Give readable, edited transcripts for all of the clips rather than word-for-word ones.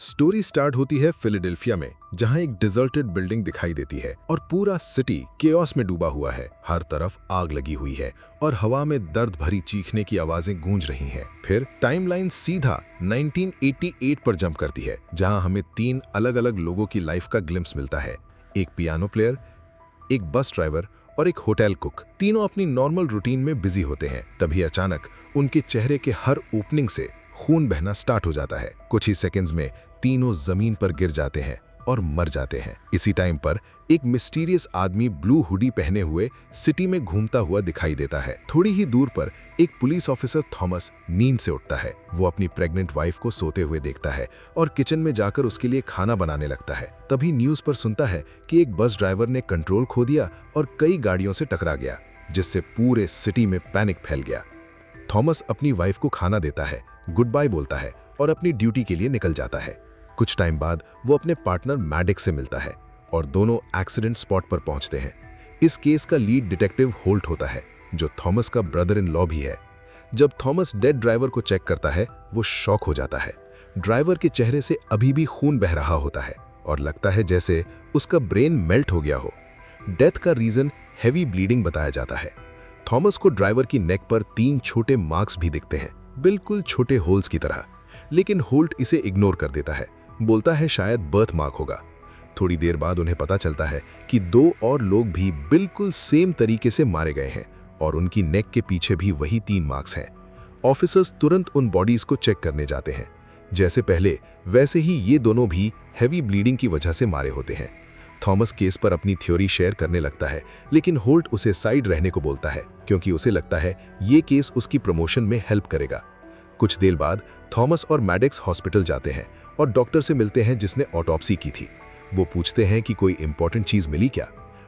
Story start होती है Philadelphia में, जहां एक डिजर्टेड बिल्डिंग दिखाई देती है और पूरा सिटी केओस में डूबा हुआ है। हर तरफ आग लगी हुई है और हवा में दर्द भरी चीखने की आवाजें गूंज रही हैं। फिर टाइमलाइन सीधा 1988 पर जंप करती है, जहां हमें 3 अलग-अलग लोगों की लाइफ का ग्लिम्स मिलता है। एक पियानो प्लेयर, एक बस ड्राइवर और एक होटल कुक। तीनों अपनी नॉर्मल रूटीन में बिजी होते हैं। तभी अचानक उनके चेहरे के हर ओपनिंग से खून बहना स्टार्ट हो जाता है। कुछ ही सेकंड्स में तीनों जमीन पर गिर जाते हैं और मर जाते हैं। इसी टाइम पर एक मिस्टीरियस आदमी ब्लू हुडी पहने हुए सिटी में घूमता हुआ दिखाई देता है। थोड़ी ही दूर पर एक पुलिस ऑफिसर थॉमस नींद से उठता है। वो अपनी प्रेग्नेंट वाइफ को सोते हुए देखता है और किचन में जाकर उसके लिए खाना बनाने लगता है। तभी न्यूज पर सुनता है कि एक बस ड्राइवर ने कंट्रोल खो दिया और कई गाड़ियों से टकरा गया, जिससे पूरे सिटी में पैनिक फैल गया। थॉमस अपनी वाइफ को खाना देता है, गुड बाय बोलता है और अपनी ड्यूटी के लिए निकल जाता है। कुछ टाइम बाद वो अपने पार्टनर मैडिक्स से मिलता है और दोनों एक्सीडेंट स्पॉट पर पहुंचते हैं। इस केस का लीड डिटेक्टिव होल्ट होता है, जो थॉमस का ब्रदर इन लॉ भी है। जब थॉमस डेड ड्राइवर को चेक करता है, वो शॉक हो जाता है। ड्राइवर के चेहरे से अभी भी खून बह रहा होता है और लगता है जैसे उसका ब्रेन मेल्ट हो गया हो। डेथ का रीजन हैवी ब्लीडिंग बताया जाता है। थॉमस को ड्राइवर की नेक पर 3 छोटे मार्क्स भी दिखते हैं, बिल्कुल छोटे होल्स की तरह, लेकिन होल्ट इसे इग्नोर कर देता है। बोलता है शायद बर्थ मार्क होगा। थोड़ी देर बाद उन्हें पता चलता है कि 2 और लोग भी बिल्कुल सेम तरीके से मारे गए हैं और उनकी नेक के पीछे भी वही 3 मार्क्स हैं। ऑफिसर्स तुरंत उन बॉडीज को चेक करने जाते हैं। जैसे पहले वैसे ही ये दोनों भी हैवी ब्लीडिंग की वजह से मारे होते हैं। थॉमस केस पर अपनी थ्योरी शेयर करने लगता है, लेकिन होल्ट उसे साइड रहने को बोलता है, क्योंकि उसे लगता है ये केस उसकी प्रमोशन में हेल्प करेगा। कुछ देर बाद थॉमस और मैडिक्स हॉस्पिटल जाते हैं और डॉक्टर से मिलते हैं जिसने ऑटोप्सी की थी। वो पूछते हैं कि कोई इंपॉर्टेंट चीज मिली क्या।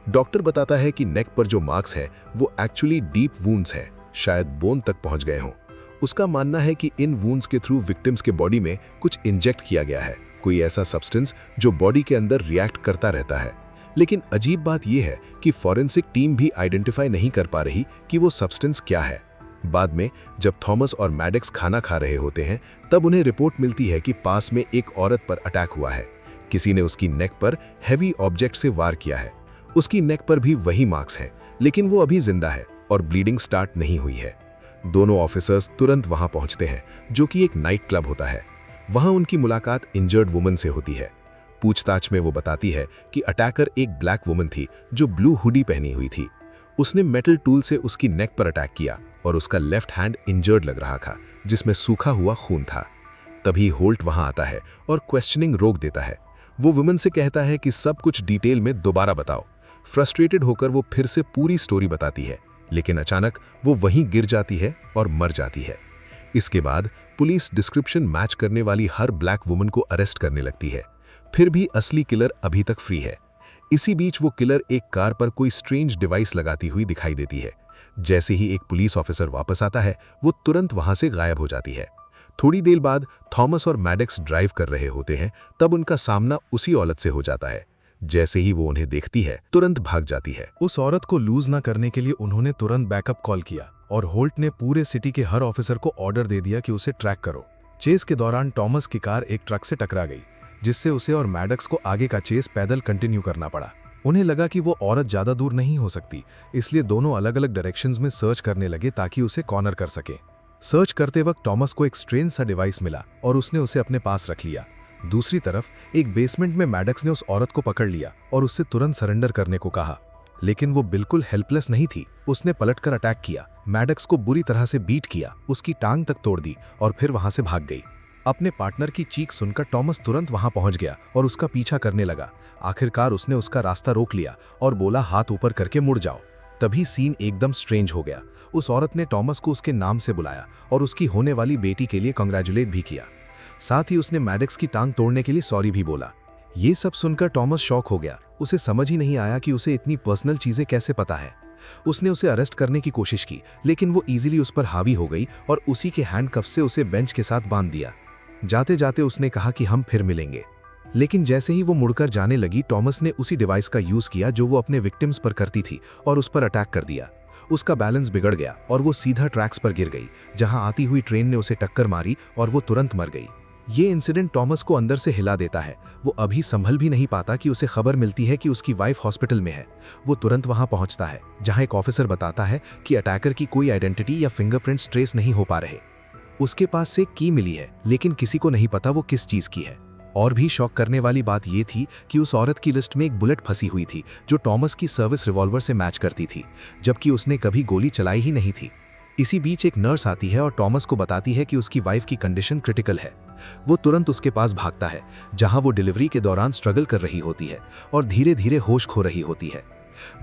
डॉक्टर बताता है कि नेक पर जो मार्क्स हैं वो एक्चुअली डीप वुंड्स हैं, शायद बोन तक पहुंच गए हों। उसका मानना है कि इन वुंड्स के थ्रू विक्टिम्स के बॉडी में कुछ इंजेक्ट किया गया है, कोई ऐसा सब्सटेंस जो बॉडी के अंदर रिएक्ट करता रहता है। लेकिन अजीब बात यह है कि फॉरेंसिक टीम भी आइडेंटिफाई नहीं कर पा रही कि वो सब्सटेंस क्या है। बाद में जब थॉमस और मैडिक्स खाना खा रहे होते हैं, तब उन्हें रिपोर्ट मिलती है कि पास में एक औरत पर अटैक हुआ है। किसी ने उसकी नेक पर हैवी ऑब्जेक्ट से वार किया है। उसकी नेक पर भी वही मार्क्स हैं, लेकिन वो अभी जिंदा है और ब्लीडिंग स्टार्ट नहीं हुई है। दोनों ऑफिसर्स तुरंत वहां पहुंचते हैं, जो कि एक नाइट क्लब होता है। वहां उनकी मुलाकात इंजर्ड वुमन से होती है। पूछताछ में वो बताती है कि अटैकर एक ब्लैक वुमन थी जो ब्लू हुडी पहनी हुई थी। उसने मेटल टूल से उसकी नेक पर अटैक किया और उसका लेफ्ट हैंड इंजर्ड लग रहा था, जिसमें सूखा हुआ खून था। तभी होल्ट वहां आता है और क्वेश्चनिंग रोक देता है। वो वुमन से कहता है कि सब कुछ डिटेल में दोबारा बताओ। फ्रस्ट्रेटेड होकर वो फिर से पूरी स्टोरी बताती है, लेकिन अचानक वो वहीं गिर जाती है और मर जाती है। इसके बाद पुलिस डिस्क्रिप्शन मैच करने वाली हर ब्लैक वुमन को अरेस्ट करने लगती है। फिर भी असली किलर अभी तक फ्री है। इसी बीच वो किलर एक कार पर कोई स्ट्रेंज डिवाइस लगाती हुई दिखाई देती है। जैसे ही एक पुलिस ऑफिसर वापस आता है, वो तुरंत वहां से गायब हो जाती है। थोड़ी देर बाद थॉमस और मैडिक्स ड्राइव कर रहे होते हैं, तब उनका सामना उसी औरत से हो जाता है। जैसे ही वो उन्हें देखती है, तुरंत भाग जाती है। उस औरत को लूज न करने के लिए उन्होंने तुरंत बैकअप कॉल किया और होल्ट ने पूरे सिटी के हर ऑफिसर को ऑर्डर दे दिया कि उसे ट्रैक करो। चेस के दौरान टॉमस की कार एक ट्रक से टकरा गई, जिससे उसे और मैडिक्स को आगे का चेस पैदल कंटिन्यू करना पड़ा। उन्हें लगा कि वो औरत ज्यादा दूर नहीं हो सकती, इसलिए दोनों अलग अलग डायरेक्शंस में सर्च करने लगे ताकि उसे कॉर्नर कर सके। सर्च करते वक्त टॉमस को एक स्ट्रेंज सा डिवाइस मिला और उसने उसे अपने पास रख लिया। दूसरी तरफ एक बेसमेंट में मैडिक्स ने उस औरत को पकड़ लिया और उससे तुरंत सरेंडर करने को कहा, लेकिन वो बिल्कुल हेल्पलेस नहीं थी। उसने पलटकर अटैक किया, मैडिक्स को बुरी तरह से बीट किया, उसकी टांग तक तोड़ दी और फिर वहां से भाग गई। अपने पार्टनर की चीख सुनकर टॉमस तुरंत वहां पहुंच गया और उसका पीछा करने लगा। आखिरकार उसने उसका रास्ता रोक लिया और बोला, हाथ ऊपर करके मुड़ जाओ। तभी सीन एकदम स्ट्रेंज हो गया। उस औरत ने टॉमस को उसके नाम से बुलाया और उसकी होने वाली बेटी के लिए कांग्रेचुलेट भी किया। साथ ही उसने मैडिक्स की टांग तोड़ने के लिए सॉरी भी बोला। ये सब सुनकर टॉमस शॉक हो गया। उसे समझ ही नहीं आया कि उसे इतनी पर्सनल चीजें कैसे पता है। उसने उसे अरेस्ट करने की कोशिश की, लेकिन वो इजीली उस पर हावी हो गई और उसी के हैंडकफ से उसे बेंच के साथ बांध दिया। जाते जाते उसने कहा कि हम फिर मिलेंगे, लेकिन जैसे ही वो मुड़कर जाने लगी, टॉमस ने उसी डिवाइस का यूज किया जो वो अपने विक्टिम्स पर करती थी और उस पर अटैक कर दिया। उसका बैलेंस बिगड़ गया और वो सीधा ट्रैक्स पर गिर गई, जहां आती हुई ट्रेन ने उसे टक्कर मारी और वो तुरंत मर गई। ये इंसिडेंट टॉमस को अंदर से हिला देता है। वो अभी संभल भी नहीं पाता कि उसे खबर मिलती है कि उसकी वाइफ हॉस्पिटल में है। वो तुरंत वहां पहुंचता है, जहां एक ऑफिसर बताता है कि अटैकर की कोई आइडेंटिटी या फिंगरप्रिंट्स ट्रेस नहीं हो पा रहे। उसके पास से की मिली है, लेकिन किसी को नहीं पता वो किस चीज की है। और भी शॉक करने वाली बात ये थी कि उस औरत की लिस्ट में एक बुलेट फंसी हुई थी जो टॉमस की सर्विस रिवॉल्वर से मैच करती थी, जबकि उसने कभी गोली चलाई ही नहीं थी। इसी बीच एक नर्स आती है और टॉमस को बताती है कि उसकी वाइफ की कंडीशन क्रिटिकल है। वो तुरंत उसके पास भागता है, जहां वो डिलीवरी के दौरान स्ट्रगल कर रही होती है और धीरे धीरे होश खो रही होती है।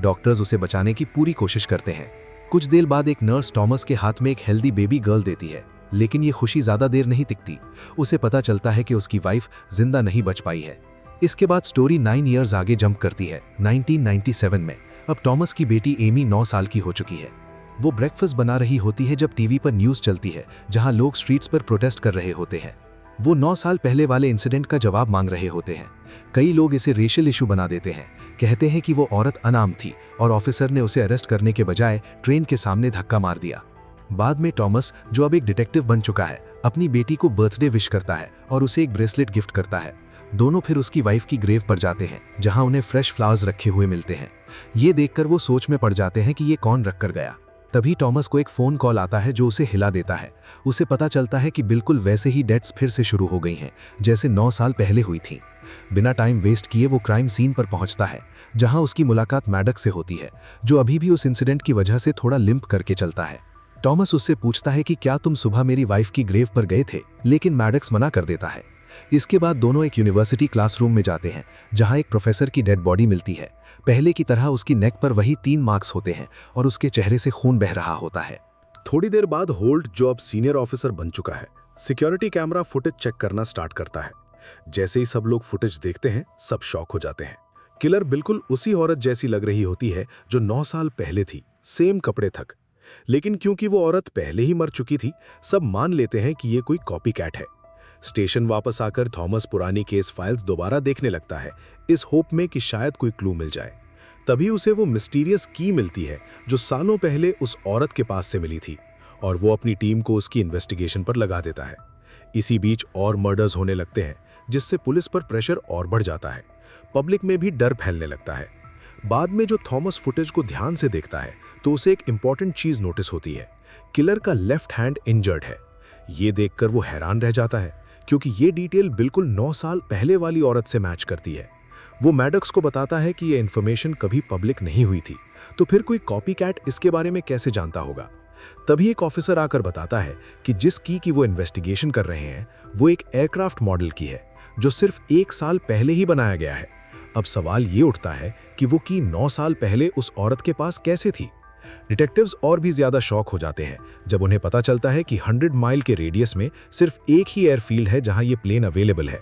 डॉक्टर्स उसे बचाने की पूरी कोशिश करते हैं। कुछ देर बाद एक नर्स टॉमस के हाथ में एक हेल्दी बेबी गर्ल देती है, लेकिन ये खुशी ज्यादा देर नहीं टिकती। उसे पता चलता है कि उसकी वाइफ जिंदा नहीं बच पाई है। इसके बाद स्टोरी 9 इयर्स आगे जंप करती है 1997 में। अब टॉमस की बेटी एमी 9 साल की हो चुकी है। वो ब्रेकफास्ट बना रही होती है जब टीवी पर न्यूज़ चलती है, जहां लोग स्ट्रीट्स पर प्रोटेस्ट कर रहे होते हैं। वो 9 साल पहले वाले इंसिडेंट का जवाब मांग रहे होते हैं। कई लोग इसे रेशियल इशू बना देते हैं, कहते हैं कि वो औरत अनाम थी और ऑफिसर ने उसे अरेस्ट करने के बजाय ट्रेन के सामने धक्का मार दिया। बाद में टॉमस, जो अब एक डिटेक्टिव बन चुका है, अपनी बेटी को बर्थडे विश करता है और उसे एक ब्रेसलेट गिफ्ट करता है। दोनों फिर उसकी वाइफ की ग्रेव पर जाते हैं, जहां उन्हें फ्रेश फ्लावर्स रखे हुए मिलते हैं। ये देखकर वो सोच में पड़ जाते हैं कि ये कौन रख कर गया। तभी टॉमस को एक फोन कॉल आता है जो उसे हिला देता है। उसे पता चलता है कि बिल्कुल वैसे ही डेथ्स फिर से शुरू हो गई हैं, जैसे 9 साल पहले हुई थी। बिना टाइम वेस्ट किए वो क्राइम सीन पर पहुंचता है, जहां उसकी मुलाकात मैडक्स से होती है, जो अभी भी उस इंसिडेंट की वजह से थोड़ा लिम्प करके चलता है। टॉमस उससे पूछता है कि क्या तुम सुबह मेरी वाइफ की ग्रेव पर गए थे, लेकिन मैडक्स मना कर देता है। इसके बाद दोनों एक यूनिवर्सिटी क्लासरूम में जाते हैं, जहां एक प्रोफेसर की डेड बॉडी मिलती है। पहले की तरह उसकी नेक पर वही 3 मार्क्स होते हैं और उसके चेहरे से खून बह रहा होता है। थोड़ी देर बाद होल्ट, जो अब सीनियर ऑफिसर बन चुका है, सिक्योरिटी कैमरा फुटेज चेक करना स्टार्ट करता है। जैसे ही सब लोग फुटेज देखते हैं, सब शॉक हो जाते हैं। किलर बिल्कुल उसी औरत जैसी लग रही होती है जो 9 साल पहले थी, सेम कपड़े तक। लेकिन क्योंकि वो औरत पहले ही मर चुकी थी, सब मान लेते हैं कि ये कोई कॉपीकैट है। स्टेशन वापस आकर थॉमस पुरानी केस फाइल्स दोबारा देखने लगता है, इस होप में कि शायद कोई क्लू मिल जाए। तभी उसे वो मिस्टीरियस की मिलती है जो सालों पहले उस औरत के पास से मिली थी, और वो अपनी टीम को उसकी इन्वेस्टिगेशन पर लगा देता है। इसी बीच और मर्डर्स होने लगते हैं, जिससे पुलिस पर प्रेशर और बढ़ जाता है। पब्लिक में भी डर फैलने लगता है। बाद में जो थॉमस फुटेज को ध्यान से देखता है, तो उसे एक इंपॉर्टेंट चीज नोटिस होती है। किलर का लेफ्ट हैंड इंजर्ड है। ये देखकर वो हैरान रह जाता है, क्योंकि ये डिटेल बिल्कुल 9 साल पहले वाली औरत से मैच करती है। वो मैडक्स को बताता है कि ये इन्फॉर्मेशन कभी पब्लिक नहीं हुई थी, तो फिर कोई कॉपीकैट इसके बारे में कैसे जानता होगा। तभी एक ऑफिसर आकर बताता है कि जिस की वो इन्वेस्टिगेशन कर रहे हैं, वो एक एयरक्राफ्ट मॉडल की है, जो सिर्फ 1 साल पहले ही बनाया गया है। अब सवाल ये उठता है कि वो की 9 साल पहले उस औरत के पास कैसे थी। डिटेक्टिव्स और भी ज्यादा शॉक हो जाते हैं जब उन्हें पता चलता है कि 100 माइल के रेडियस में सिर्फ एक ही एयरफील्ड है जहां ये प्लेन अवेलेबल है।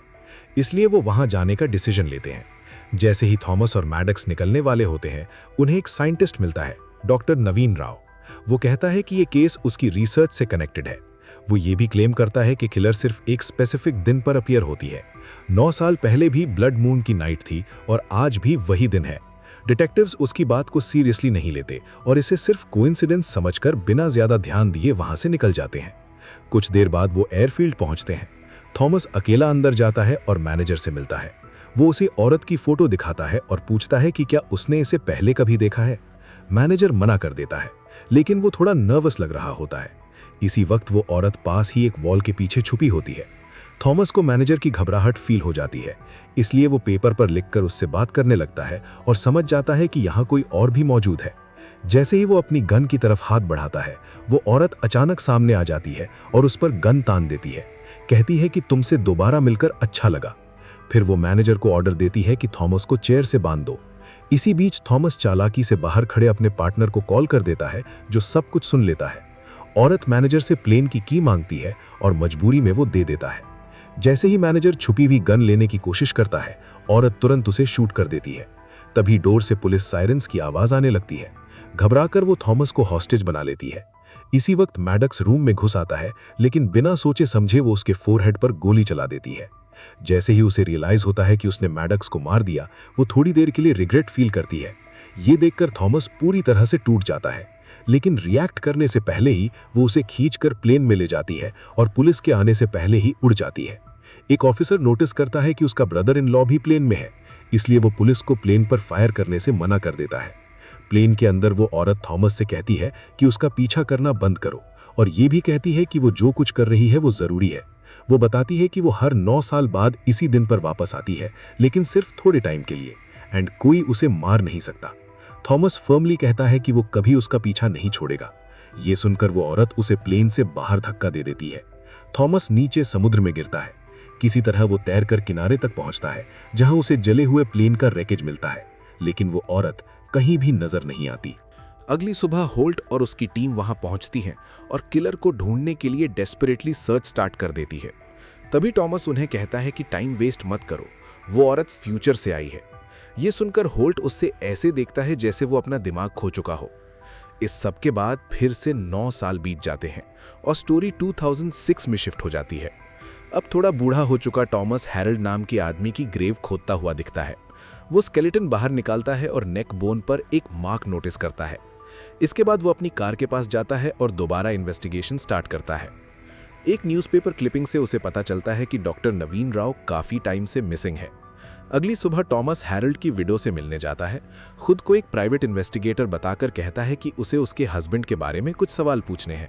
इसलिए वो वहां जाने का डिसीजन लेते हैं। जैसे ही थॉमस और मैडक्स निकलने वाले होते हैं, उन्हें एक साइंटिस्ट मिलता है, डॉक्टर नवीन राव। वो कहता है कि ये केस उसकी रिसर्च से कनेक्टेड है। वो ये भी क्लेम करता है कि किलर सिर्फ एक स्पेसिफिक दिन पर अपीयर होती है। 9 साल पहले भी ब्लड मून की नाइट थी और आज भी वही दिन है। डिटेक्टिव्स उसकी बात को सीरियसली नहीं लेते और इसे सिर्फ कोइंसिडेंस समझकर बिना ज्यादा ध्यान दिए वहां से निकल जाते हैं। कुछ देर बाद वो एयरफील्ड पहुंचते हैं। थॉमस अकेला अंदर जाता है और मैनेजर से मिलता है। वो उसे औरत की फोटो दिखाता है और पूछता है कि क्या उसने इसे पहले कभी देखा है। मैनेजर मना कर देता है, लेकिन वो थोड़ा नर्वस लग रहा होता है। इसी वक्त वो औरत पास ही एक वॉल के पीछे छुपी होती है। थॉमस को मैनेजर की घबराहट फील हो जाती है, इसलिए वो पेपर पर लिखकर उससे बात करने लगता है और समझ जाता है कि यहाँ कोई और भी मौजूद है। जैसे ही वो अपनी गन की तरफ हाथ बढ़ाता है, वो औरत अचानक सामने आ जाती है और उस पर गन तान देती है। कहती है कि तुमसे दोबारा मिलकर अच्छा लगा। फिर वो मैनेजर को ऑर्डर देती है कि थॉमस को चेयर से बांध दो। इसी बीच थॉमस चालाकी से बाहर खड़े अपने पार्टनर को कॉल कर देता है, जो सब कुछ सुन लेता है। औरत मैनेजर से प्लेन की मांगती है और मजबूरी में वो दे देता है। जैसे ही मैनेजर छुपी हुई गन लेने की कोशिश करता है, औरत तुरंत उसे शूट कर देती है। तभी डोर से पुलिस सायरन्स की आवाज आने लगती है। घबराकर वो थॉमस को हॉस्टेज बना लेती है। इसी वक्त मैडक्स रूम में घुस आता है, लेकिन बिना सोचे समझे वो उसके फोरहेड पर गोली चला देती है। जैसे ही उसे रियलाइज होता है कि उसने मैडक्स को मार दिया, वो थोड़ी देर के लिए रिग्रेट फील करती है। ये देखकर थॉमस पूरी तरह से टूट जाता है, लेकिन रिएक्ट करने से पहले ही वो उसे खींचकर प्लेन में ले जाती है और पुलिस के आने से पहले ही उड़ जाती है। एक ऑफिसर नोटिस करता है कि उसका ब्रदर इन लॉ भी प्लेन में है, इसलिए वो पुलिस को प्लेन पर फायर करने से मना कर देता है। प्लेन के अंदर वो औरत थॉमस से कहती है कि उसका पीछा करना बंद करो, और ये भी कहती है कि वो जो कुछ कर रही है वो जरूरी है। वो बताती है कि वो हर 9 साल बाद इसी दिन पर वापस आती है, लेकिन सिर्फ थोड़े टाइम के लिए, एंड कोई उसे मार नहीं सकता। थॉमस फर्मली कहता है कि वो कभी उसका पीछा नहीं छोड़ेगा। ये सुनकर वो औरत उसे प्लेन से बाहर धक्का दे देती है। थॉमस नीचे समुद्र में गिरता है। किसी तरह वो तैरकर किनारे तक पहुंचता है, जहां उसे जले हुए प्लेन का रैकेज मिलता है, लेकिन वो औरत कहीं भी नजर नहीं आती। अगली सुबह होल्ट और उसकी टीम वहां पहुंचती है और किलर को ढूंढने के लिए डेस्परेटली सर्च स्टार्ट कर देती है। तभी टॉमस उन्हें कहता है कि टाइम वेस्ट मत करो, वो औरत फ्यूचर से आई है। ये सुनकर होल्ट उससे ऐसे देखता है जैसे वो अपना दिमाग खो चुका हो। इस सब के बाद फिर से 9 साल बीत जाते हैं और स्टोरी 2006 में शिफ्ट हो जाती है। अब थोड़ा बूढ़ा हो चुका टॉमस हैरल्ड नाम के आदमी की ग्रेव खोदता हुआ दिखता है। वो स्केलेटन बाहर निकालता है और नेक बोन पर एक मार्क नोटिस करता है। इसके बाद वो अपनी कार के पास जाता है और दोबारा इन्वेस्टिगेशन स्टार्ट करता है। एक न्यूज़पेपर क्लिपिंग से उसे पता चलता है कि डॉक्टर नवीन राव काफ़ी टाइम से मिसिंग है। अगली सुबह टॉमस हैरल्ड की विडो से मिलने जाता है। खुद को एक प्राइवेट इन्वेस्टिगेटर बताकर कहता है कि उसे उसके हस्बैंड के बारे में कुछ सवाल पूछने हैं।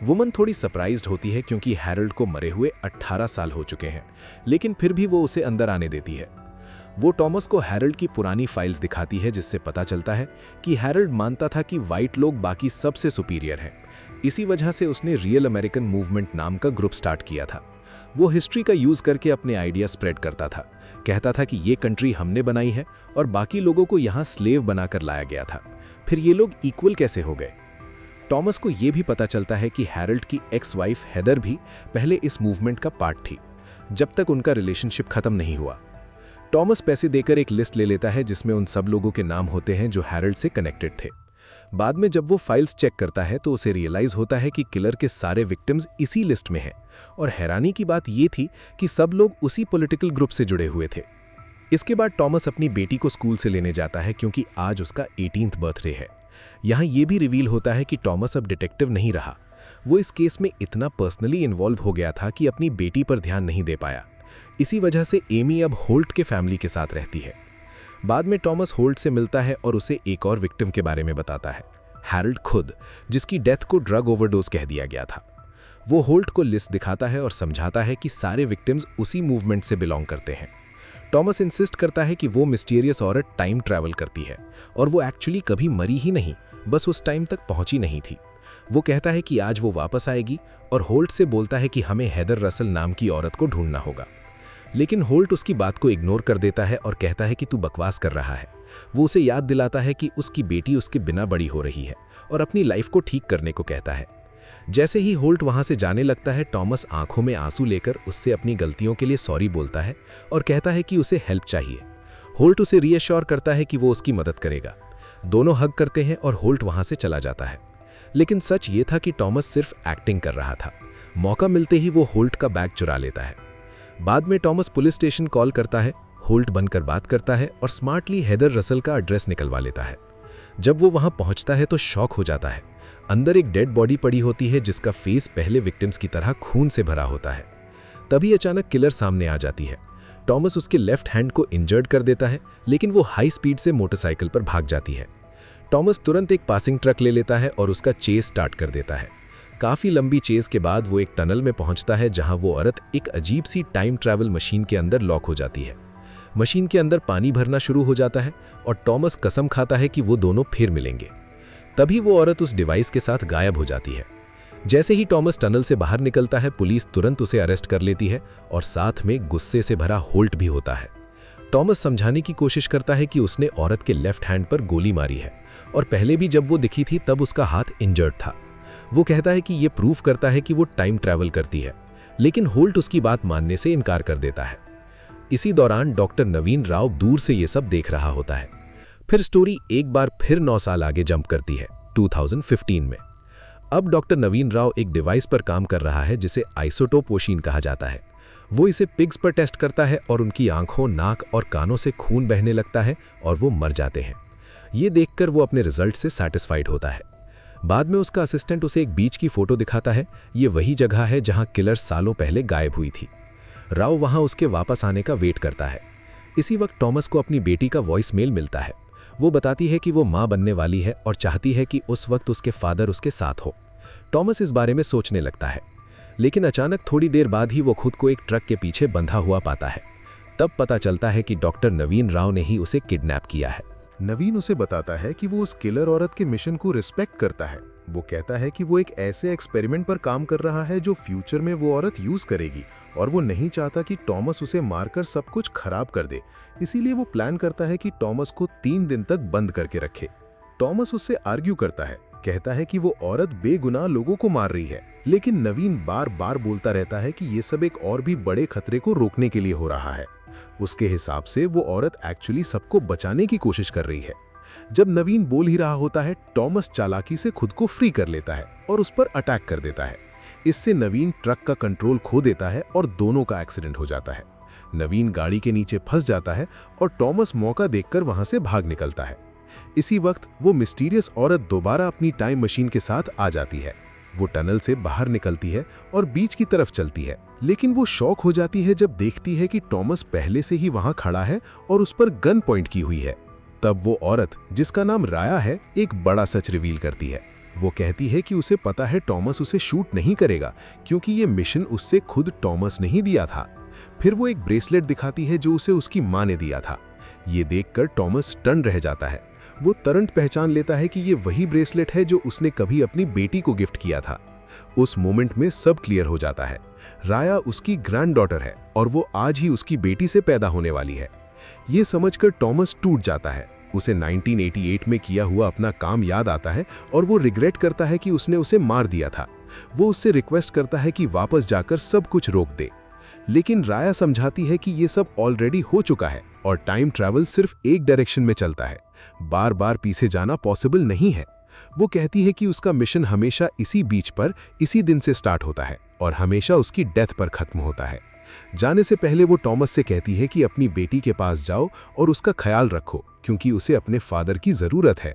वुमन थोड़ी सरप्राइज्ड होती है क्योंकि हैरल्ड को मरे हुए 18 साल हो चुके हैं, लेकिन फिर भी वो उसे अंदर आने देती है। वो टॉमस को हैरल्ड की पुरानी फाइल्स दिखाती है, जिससे पता चलता है कि हैरल्ड मानता था कि वाइट लोग बाकी सबसे सुपीरियर हैं। इसी वजह से उसने रियल अमेरिकन मूवमेंट नाम का ग्रुप स्टार्ट किया था। वो हिस्ट्री का यूज़ करके अपने आइडिया स्प्रेड करता था। कहता था कि ये कंट्री हमने बनाई है और बाकी लोगों को यहाँ स्लेव बनाकर लाया गया था, फिर ये लोग इक्वल कैसे हो गए। टॉमस को ये भी पता चलता है कि हैरल्ड की एक्स वाइफ हेदर भी पहले इस मूवमेंट का पार्ट थी, जब तक उनका रिलेशनशिप खत्म नहीं हुआ। टॉमस पैसे देकर एक लिस्ट ले लेता है जिसमें उन सब लोगों के नाम होते हैं जो हैरल्ड से कनेक्टेड थे। बाद में जब वो फाइल्स चेक करता है तो उसे रियलाइज होता है कि किलर के सारे विक्टिम्स इसी लिस्ट में हैं, और हैरानी की बात ये थी कि सब लोग उसी पॉलिटिकल ग्रुप से जुड़े हुए थे। इसके बाद टॉमस अपनी बेटी को स्कूल से लेने जाता है क्योंकि आज उसका 18th बर्थडे है। यहाँ ये भी रिवील होता है कि टॉमस अब डिटेक्टिव नहीं रहा। वो इस केस में इतना पर्सनली इन्वॉल्व हो गया था कि अपनी बेटी पर ध्यान नहीं दे पाया। इसी वजह से एमी अब होल्ट के फैमिली के साथ रहती है। बाद में टॉमस होल्ट से मिलता है और उसे एक और विक्टिम के बारे में बताता है, हैरल्ड खुद, जिसकी डेथ को ड्रग ओवरडोज कह दिया गया था। वो होल्ट को लिस्ट दिखाता है और समझाता है कि सारे विक्टिम्स उसी मूवमेंट से बिलोंग करते हैं। टॉमस इंसिस्ट करता है कि वो मिस्टीरियस औरत टाइम ट्रैवल करती है और वो एक्चुअली कभी मरी ही नहीं, बस उस टाइम तक पहुंची नहीं थी। वो कहता है कि आज वो वापस आएगी और होल्ट से बोलता है कि हमें हेदर रसल नाम की औरत को ढूंढना होगा। लेकिन होल्ट उसकी बात को इग्नोर कर देता है और कहता है कि तू बकवास कर रहा है। वो उसे याद दिलाता है कि उसकी बेटी उसके बिना बड़ी हो रही है और अपनी लाइफ को ठीक करने को कहता है। जैसे ही होल्ट वहां से जाने लगता है, टॉमस आंखों में आंसू लेकर उससे अपनी गलतियों के लिए सॉरी बोलता है और कहता है कि उसे हेल्प चाहिए। होल्ट उसे रीअश्योर करता है कि वो उसकी मदद करेगा। दोनों हग करते हैं और होल्ट वहां से चला जाता है। लेकिन सच ये था कि टॉमस सिर्फ एक्टिंग कर रहा था। मौका मिलते ही वो होल्ट का बैग चुरा लेता है। बाद में टॉमस पुलिस स्टेशन कॉल करता है, होल्ट बनकर बात करता है और स्मार्टली हेदर रसल का एड्रेस निकलवा लेता है। जब वो वहां पहुंचता है तो शॉक हो जाता है। अंदर एक डेड बॉडी पड़ी होती है जिसका फेस पहले विक्टिम्स की तरह खून से भरा होता है। तभी अचानक किलर सामने आ जाती है। टॉमस उसके लेफ्ट हैंड को इंजर्ड कर देता है, लेकिन वो हाई स्पीड से मोटरसाइकिल पर भाग जाती है। टॉमस तुरंत एक पासिंग ट्रक ले लेता है और उसका चेस स्टार्ट कर देता है। काफ़ी लंबी चेस के बाद वो एक टनल में पहुंचता है जहां वो औरत एक अजीब सी टाइम ट्रैवल मशीन के अंदर लॉक हो जाती है। मशीन के अंदर पानी भरना शुरू हो जाता है और टॉमस कसम खाता है कि वो दोनों फिर मिलेंगे। तभी वो औरत उस डिवाइस के साथ गायब हो जाती है। जैसे ही टॉमस टनल से बाहर निकलता है, पुलिस तुरंत उसे अरेस्ट कर लेती है और साथ में गुस्से से भरा होल्ट भी होता है। टॉमस समझाने की कोशिश करता है कि उसने औरत के लेफ्ट हैंड पर गोली मारी है और पहले भी जब वो दिखी थी तब उसका हाथ इंजर्ड था। वो कहता है कि ये प्रूफ करता है कि वो टाइम ट्रैवल करती है, लेकिन होल्ट उसकी बात मानने से इनकार कर देता है। इसी दौरान डॉक्टर नवीन राव दूर से ये सब देख रहा होता है। फिर स्टोरी एक बार फिर 9 साल आगे जंप करती है 2015 में। अब डॉक्टर नवीन राव एक डिवाइस पर काम कर रहा है जिसे आइसोटोप मशीन कहा जाता है। वो इसे पिग्स पर टेस्ट करता है और उनकी आंखों, नाक और कानों से खून बहने लगता है और वो मर जाते हैं। ये देखकर वो अपने रिजल्ट से सैटिस्फाइड होता है। बाद में उसका असिस्टेंट उसे एक बीच की फोटो दिखाता है। ये वही जगह है जहां किलर सालों पहले गायब हुई थी। राव वहां उसके वापस आने का वेट करता है। इसी वक्त टॉमस को अपनी बेटी का वॉइस मेल मिलता है। वो बताती है कि वो माँ बनने वाली है और चाहती है कि उस वक्त उसके फादर उसके साथ हो। टॉमस इस बारे में सोचने लगता है, लेकिन अचानक थोड़ी देर बाद ही वो खुद को एक ट्रक के पीछे बंधा हुआ पाता है। तब पता चलता है कि डॉक्टर नवीन राव ने ही उसे किडनैप किया है। नवीन उसे बताता है कि वो उस किलर औरत के मिशन को रिस्पेक्ट करता है। वो कहता है कि वो एक ऐसे एक्सपेरिमेंट पर काम कर रहा है जो फ्यूचर में वो औरत यूज करेगी, और वो नहीं चाहता कि टॉमस उसे मारकर सब कुछ खराब कर दे। इसीलिए वो प्लान करता है कि टॉमस को 3 दिन तक बंद करके रखे। टॉमस उससे आर्ग्यू करता है, कहता है कि वो औरत बेगुनाह लोगों को मार रही है, लेकिन नवीन बार बार बोलता रहता है कि ये सब एक और भी बड़े खतरे को रोकने के लिए हो रहा है। उसके हिसाब से वो औरत एक्चुअली सबको बचाने की कोशिश कर रही है। जब नवीन बोल ही रहा होता है, टॉमस चालाकी से खुद को फ्री कर लेता है और उस पर अटैक कर देता है। इससे नवीन ट्रक का कंट्रोल खो देता है और दोनों का एक्सीडेंट हो जाता है। नवीन गाड़ी के नीचे फंस जाता है और टॉमस मौका देखकर वहां से भाग निकलता है। इसी वक्त वो मिस्टीरियस औरत दोबारा अपनी टाइम मशीन के साथ आ जाती है। वो टनल से बाहर निकलती है और बीच की तरफ चलती है, लेकिन वो शॉक हो जाती है जब देखती है कि टॉमस पहले से ही वहां खड़ा है और उस पर गन पॉइंट की हुई है। तब वो औरत, जिसका नाम राया है, एक बड़ा सच रिवील करती है। वो कहती है कि उसे पता है टॉमस उसे शूट नहीं करेगा, क्योंकि ये मिशन उससे खुद टॉमस ने ही दिया था। फिर वो एक ब्रेसलेट दिखाती है जो उसे उसकी माँ ने दिया था। ये देखकर टॉमस स्टन रह जाता है। वो तुरंत पहचान लेता है कि ये वही ब्रेसलेट है जो उसने कभी अपनी बेटी को गिफ्ट किया था। उस मोमेंट में सब क्लियर हो जाता है। राया उसकी ग्रैंड डॉटर है और वो आज ही उसकी बेटी से पैदा होने वाली है। ये समझकर टॉमस टूट जाता है। उसे 1988 में किया हुआ अपना काम याद आता है और वो रिग्रेट करता है कि उसने उसे मार दिया था। वो उससे रिक्वेस्ट करता है कि वापस जाकर सब कुछ रोक दे, लेकिन राया समझाती है कि ये सब ऑलरेडी हो चुका है और टाइम ट्रैवल सिर्फ एक डायरेक्शन में चलता है। बार बार पीछे जाना पॉसिबल नहीं है। वो कहती है कि उसका मिशन हमेशा इसी बीच पर, इसी दिन से स्टार्ट होता है और हमेशा उसकी डेथ पर खत्म होता है। जाने से पहले वो टॉमस से कहती है कि अपनी बेटी के पास जाओ और उसका ख्याल रखो, क्योंकि उसे अपने फादर की जरूरत है।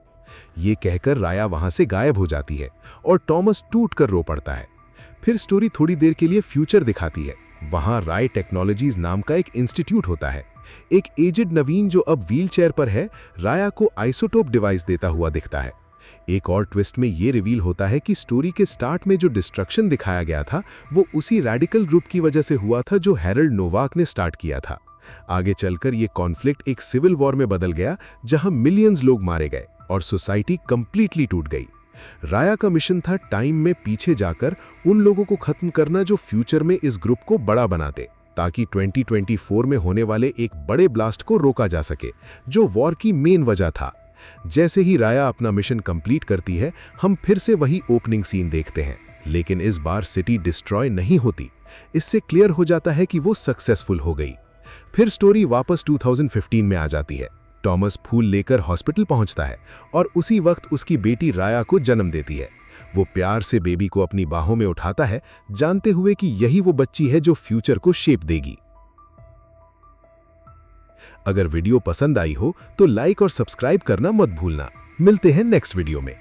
ये कहकर राया वहां से गायब हो जाती है और टॉमस टूटकर रो पड़ता है। फिर स्टोरी थोड़ी देर के लिए फ्यूचर दिखाती है। वहां राय टेक्नोलॉजीज नाम का एक इंस्टीट्यूट होता है। एक एजेड नवीन, जो अब व्हीलचेयर पर है, राया को आइसोटोप डिवाइस देता हुआ दिखता है। एक और ट्विस्ट में ये रिवील होता है कि स्टोरी के स्टार्ट में जो डिस्ट्रक्शन दिखाया गया था वो उसी रेडिकल ग्रुप की वजह से हुआ था जो हैरल्ड नोवाक ने स्टार्ट किया था। आगे चलकर ये कॉन्फ्लिक्ट एक सिविल वॉर में बदल गया, जहां मिलियंस लोग मारे गए और सोसाइटी कंप्लीटली टूट गई। राया का मिशन था टाइम में पीछे जाकर उन लोगों को खत्म करना जो फ्यूचर में इस ग्रुप को बड़ा बनाते, ताकि 2024 में होने वाले एक बड़े ब्लास्ट को रोका जा सके, जो वॉर की मेन वजह था। जैसे ही राया अपना मिशन कंप्लीट करती है, हम फिर से वही ओपनिंग सीन देखते हैं, लेकिन इस बार सिटी डिस्ट्रॉय नहीं होती। इससे क्लियर हो जाता है कि वो सक्सेसफुल हो गई। फिर स्टोरी वापस 2015 में आ जाती है। टॉमस फूल लेकर हॉस्पिटल पहुंचता है और उसी वक्त उसकी बेटी राया को जन्म देती है। वो प्यार से बेबी को अपनी बाहों में उठाता है, जानते हुए कि यही वो बच्ची है जो फ्यूचर को शेप देगी। अगर वीडियो पसंद आई हो तो लाइक और सब्सक्राइब करना मत भूलना। मिलते हैं नेक्स्ट वीडियो में।